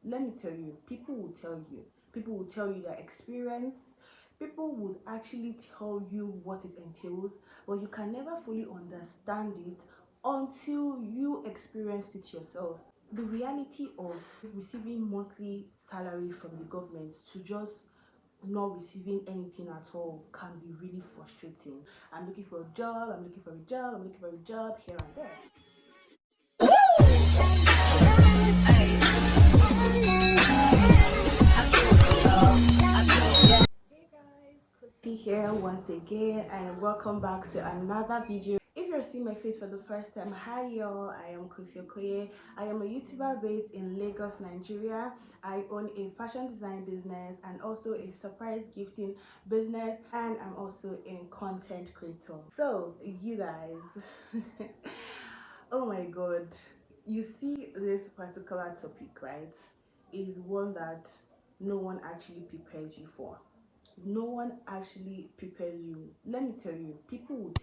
let me tell you, people will tell you their experience, people would actually tell you what it entails, but you can never fully understand it until you experience it yourself. The reality of receiving monthly salary from the government to just not receiving anything at all can be really frustrating. I'm looking for a job, I'm looking for a job, I'm looking for a job here and there. Hey guys, Kosi here once again, and welcome back to another video. If you're seeing my face for the first time, hi y'all, I am Kosi Okoye. I am a YouTuber based in Lagos, Nigeria. I own a fashion design business and also a surprise gifting business, and I'm also a content creator. So you guys, oh my god, you see this particular topic, right, is one that no one actually prepares you for. No one actually prepares you. Let me tell you, people will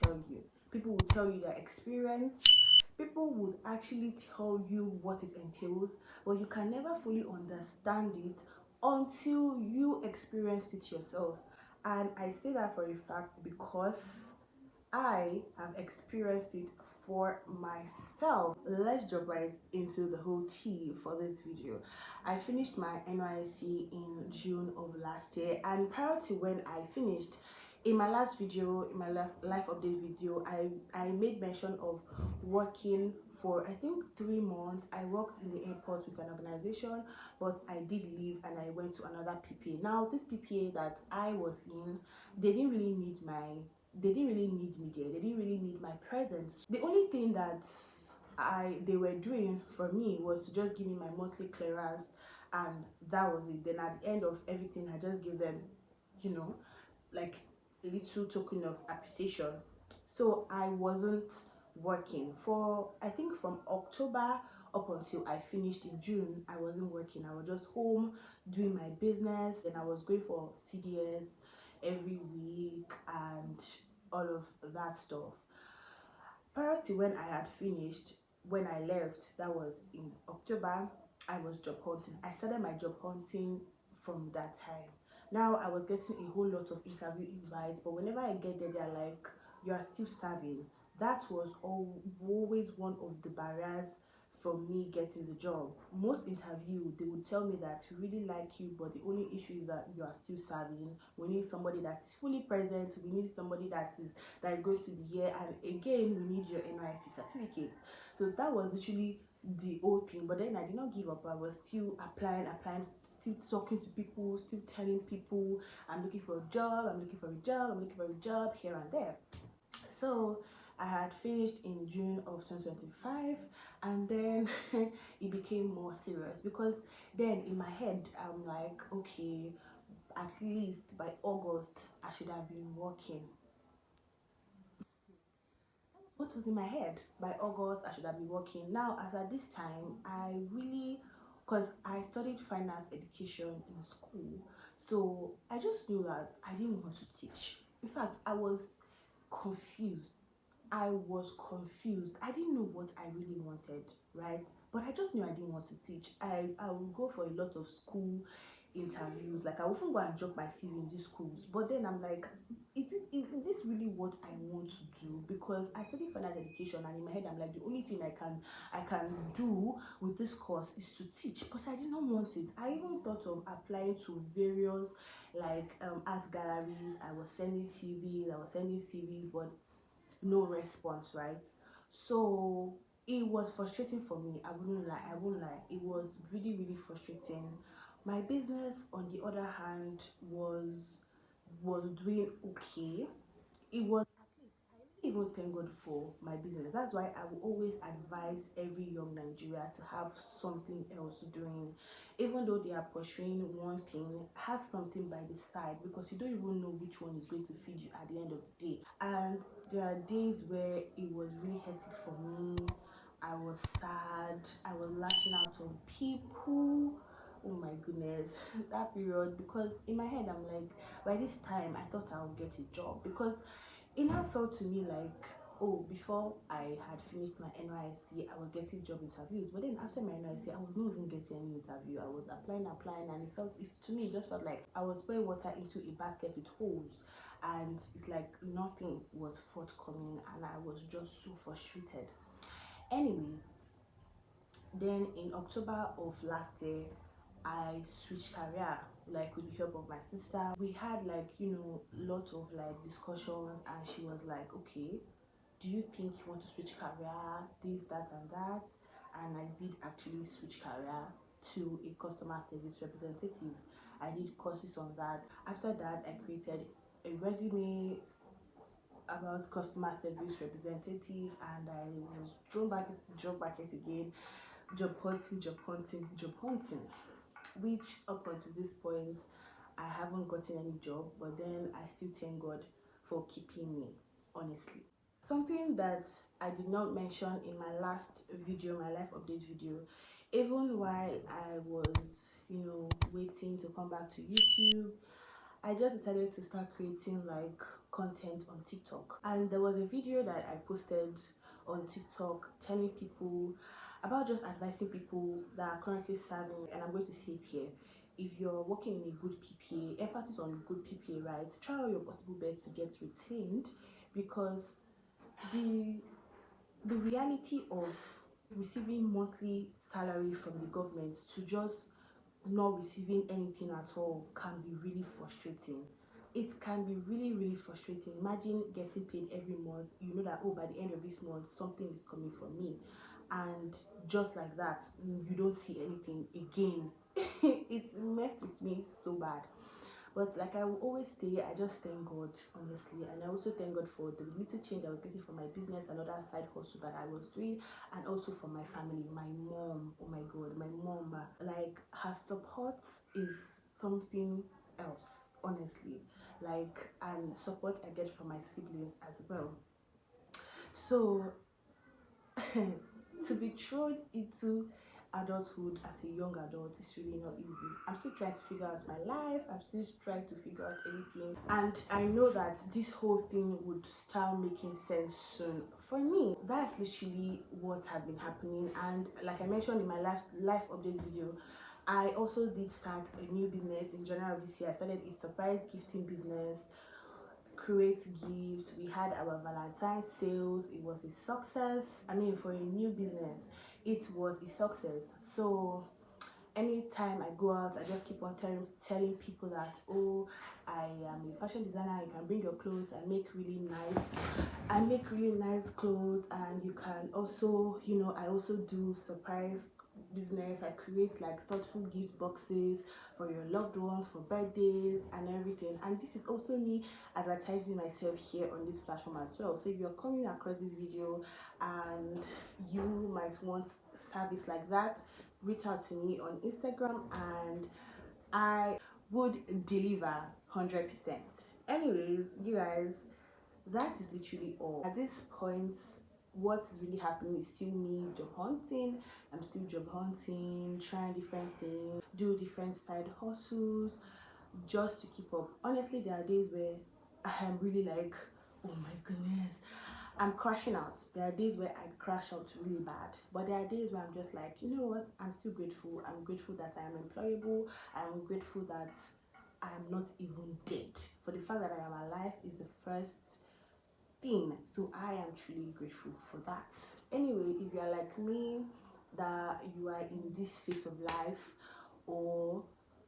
tell you their experience, people would actually tell you what it entails, but you can never fully understand it until you experience it yourself. And I say that for a fact because I have experienced it for myself. Let's jump right into the whole tea for this video. I finished my NYSC in June of last year, and prior to when I finished, in my last video, in my life update video, I made mention of working for I think 3 months. I worked in the airport with an organization, but I did leave and I went to another PPA. Now this PPA that I was in, they didn't really need me there. They didn't really need my presence. The only thing that they were doing for me was to just give me my monthly clearance, and that was it. Then at the end of everything, I just give them, you know, like a little token of appreciation. So I wasn't working for, I think, from October up until I finished in June. I wasn't working. I was just home doing my business, and I was going for CDS every week and all of that stuff. Prior to when I had finished, when I left, that was in October, I was job hunting. I started my job hunting from that time. Now I was getting a whole lot of interview invites, but whenever I get there, they're like, you are still serving. That was always one of the barriers for me getting the job. Most interview, they would tell me that we really like you, but the only issue is that you are still serving. We need somebody that is fully present. We need somebody that is going to be here, and again we need your NYSC certificate. So that was literally the whole thing. But then I did not give up. I was still applying, still talking to people, still telling people I'm looking for a job, I'm looking for a job, I'm looking for a job here and there. So I had finished in June of 2025, and then it became more serious because then in my head I'm like, okay, at least by August I should have been working. What was in my head? By August I should have been working. Now, as at this time, I really, because I studied fine art education in school, so I just knew that I didn't want to teach. In fact, I was confused. I didn't know what I really wanted, right? But I just knew I didn't want to teach. I would go for a lot of school interviews. Like I often go and drop my CV in these schools, but then I'm like, is this really what I want to do? Because I study further education, and in my head I'm like, the only thing I can do with this course is to teach. But I did not want it. I even thought of applying to various like art galleries. I was sending CVs, but no response, right? So it was frustrating for me. I wouldn't lie, it was really really frustrating. My business on the other hand was doing okay. It was, at least I really even thank God for my business. That's why I will always advise every young Nigeria to have something else doing. Even though they are pursuing one thing, have something by the side, because you don't even know which one is going to feed you at the end of the day. And there are days where it was really hectic for me. I was sad, I was lashing out on people. Oh my goodness, that period, because in my head I'm like, by this time I thought I would get a job, because it now felt to me like Oh, before I had finished my NYSC, I was getting job interviews. But then after my NYSC, I was not even getting any interview. I was applying, and it felt, if to me, it just felt like I was pouring water into a basket with holes, and it's like nothing was forthcoming, and I was just so frustrated. Anyways, then in October of last year, I switched career, like with the help of my sister. We had like, lots of like discussions, and she was like, okay, do you think you want to switch career, this, that, and that? And I did actually switch career to a customer service representative. I did courses on that. After that, I created a resume about customer service representative, and I was thrown back into job market again, job hunting, which up until this point I haven't gotten any job, but then I still thank God for keeping me, honestly. Something that I did not mention in my last video, my life update video, even while I was, waiting to come back to YouTube, I just decided to start creating like content on TikTok. And there was a video that I posted on TikTok telling people about, just advising people that are currently serving, and I'm going to say it here. If you're working in a good PPA, emphasis on good PPA, right? Try all your possible best to get retained, because the the reality of receiving monthly salary from the government to just not receiving anything at all can be really frustrating. It can be really, really frustrating. Imagine getting paid every month. You know that, oh, by the end of this month, something is coming from me. And just like that, you don't see anything again. It messed with me so bad. But like I will always say, I just thank God, honestly. And I also thank God for the little change I was getting from my business, another side hustle that I was doing, and also for my family. My mom, oh my God, my mom, like her support is something else, honestly. Like, and support I get from my siblings as well. So to be thrown into adulthood as a young adult is really not easy. I'm still trying to figure out my life, I'm still trying to figure out everything, and I know that this whole thing would start making sense soon. For me, that's literally what had been happening. And like I mentioned in my last life update video, I also did start a new business in January of this year. I started a surprise gifting business, create gifts. We had our Valentine's sales. It was a success. I mean, for a new business, it was a success. So anytime I go out, I just keep on telling people that, oh, I am a fashion designer. You can bring your clothes. I make really nice clothes, and you can also, I also do surprise business. I create like thoughtful gift boxes for your loved ones for birthdays and everything. And this is also me advertising myself here on this platform as well. So if you're coming across this video and you might want service like that, reach out to me on Instagram, and I would deliver 100%. Anyways, you guys, that is literally all. At this point, what is really happening is still me job hunting. I'm still job hunting, trying different things, do different side hustles just to keep up. Honestly, there are days where I am really like, oh my goodness, I'm crashing out. There are days where I crash out really bad, but there are days where I'm just like, you know what, I'm still grateful. I'm grateful that I am employable. I'm grateful that I am not even dead. For the fact that I am alive is the first thing. So I am truly grateful for that. Anyway, if you are like me, that you are in this phase of life, or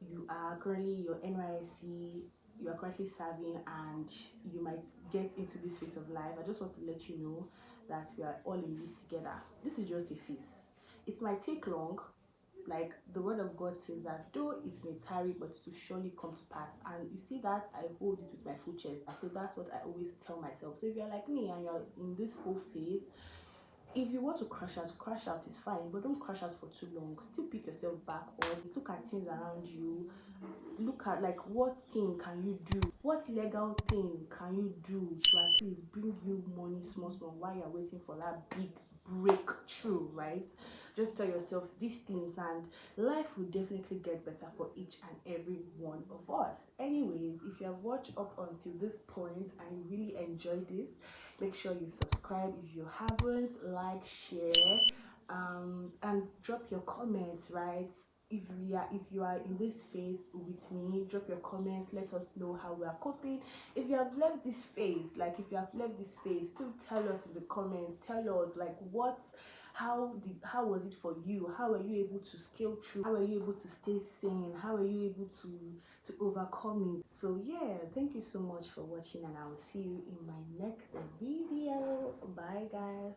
you are currently your NYSC, you are currently serving, and you might get into this phase of life, I just want to let you know that we are all in this together. This is just a phase. It might take long. Like the word of God says that though it may tarry, but it will surely come to pass. And you see that I hold it with my full chest. So that's what I always tell myself. So if you're like me and you're in this whole phase, if you want to crash out is fine, but don't crash out for too long. Still pick yourself back up, look at things around you, look at like what thing can you do, what legal thing can you do to at least bring you money small while you're waiting for that big breakthrough, right? just tell yourself these things, and life will definitely get better for each and every one of us. Anyways, if you have watched up until this point and you really enjoyed this, make sure you subscribe if you haven't, like, share, and drop your comments, right? If you are in this phase with me, drop your comments, let us know how we are coping. If you have left this phase, still tell us in the comments. Tell us, like, how was it for you? How were you able to scale through? How were you able to stay sane? How were you able to overcome it? So yeah, thank you so much for watching, and I will see you in my next video. Bye guys.